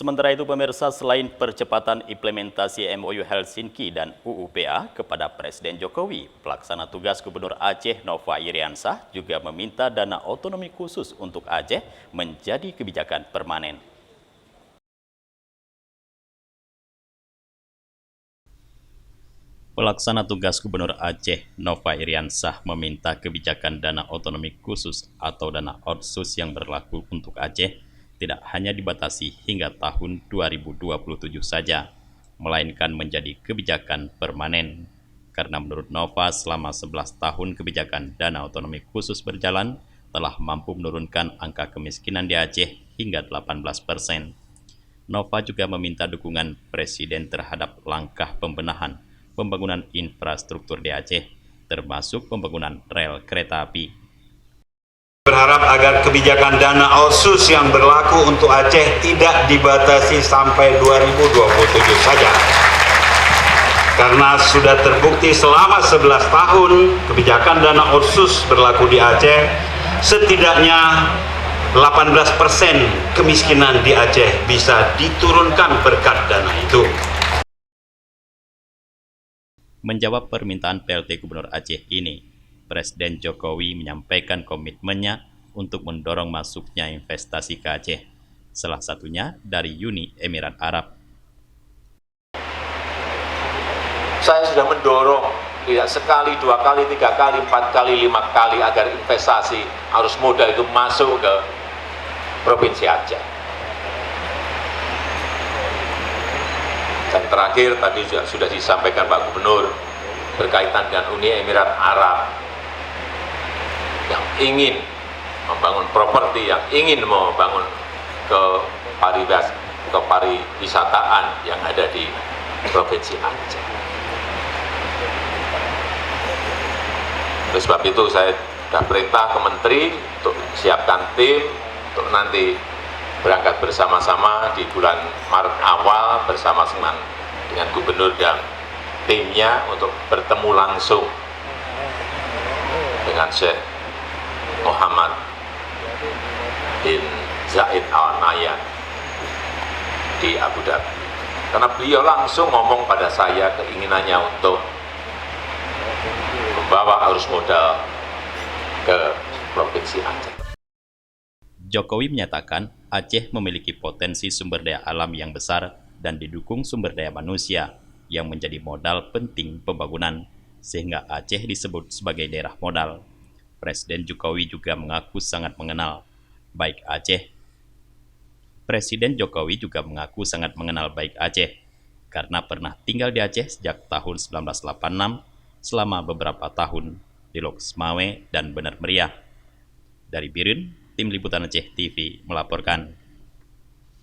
Sementara itu pemirsa, selain percepatan implementasi MOU Helsinki dan UUPA kepada Presiden Jokowi, pelaksana tugas Gubernur Aceh Nova Iriansah juga meminta dana otonomi khusus untuk Aceh menjadi kebijakan permanen. Pelaksana tugas Gubernur Aceh Nova Iriansah meminta kebijakan dana otonomi khusus atau dana otsus yang berlaku untuk Aceh tidak hanya dibatasi hingga tahun 2027 saja, melainkan menjadi kebijakan permanen. Karena menurut Nova, selama 11 tahun kebijakan dana otonomi khusus berjalan, telah mampu menurunkan angka kemiskinan di Aceh hingga 18%. Nova juga meminta dukungan Presiden terhadap langkah pembangunan infrastruktur di Aceh, termasuk pembangunan rel kereta api. Berharap agar kebijakan dana otsus yang berlaku untuk Aceh tidak dibatasi sampai 2027 saja. Karena sudah terbukti selama 11 tahun kebijakan dana otsus berlaku di Aceh, setidaknya 18% kemiskinan di Aceh bisa diturunkan berkat dana itu. Menjawab permintaan PLT Gubernur Aceh ini, Presiden Jokowi menyampaikan komitmennya untuk mendorong masuknya investasi ke Aceh, salah satunya dari Uni Emirat Arab. Saya sudah mendorong tidak sekali, dua kali, tiga kali, empat kali, lima kali agar investasi arus modal itu masuk ke Provinsi Aceh. Dan terakhir tadi sudah disampaikan Pak Gubernur berkaitan dengan Uni Emirat Arab yang ingin membangun properti, yang ingin membangun pariwisataan yang ada di Provinsi Aceh. Oleh sebab itu saya sudah perintah ke Menteri untuk siapkan tim untuk nanti berangkat bersama-sama di bulan Maret awal bersama-sama dengan Gubernur dan timnya untuk bertemu langsung dengan Syekh Muhammad bin Zayed Al Nahyan di Abu Dhabi. Karena beliau langsung ngomong pada saya keinginannya untuk membawa arus modal ke Provinsi Aceh. Jokowi menyatakan Aceh memiliki potensi sumber daya alam yang besar dan didukung sumber daya manusia yang menjadi modal penting pembangunan, sehingga Aceh disebut sebagai daerah modal. Presiden Jokowi juga mengaku sangat mengenal baik Aceh. Presiden Jokowi juga mengaku sangat mengenal baik Aceh karena pernah tinggal di Aceh sejak tahun 1986 selama beberapa tahun di Lok Semawe dan Bener Meriah. Dari Biren, Tim Liputan Aceh TV melaporkan.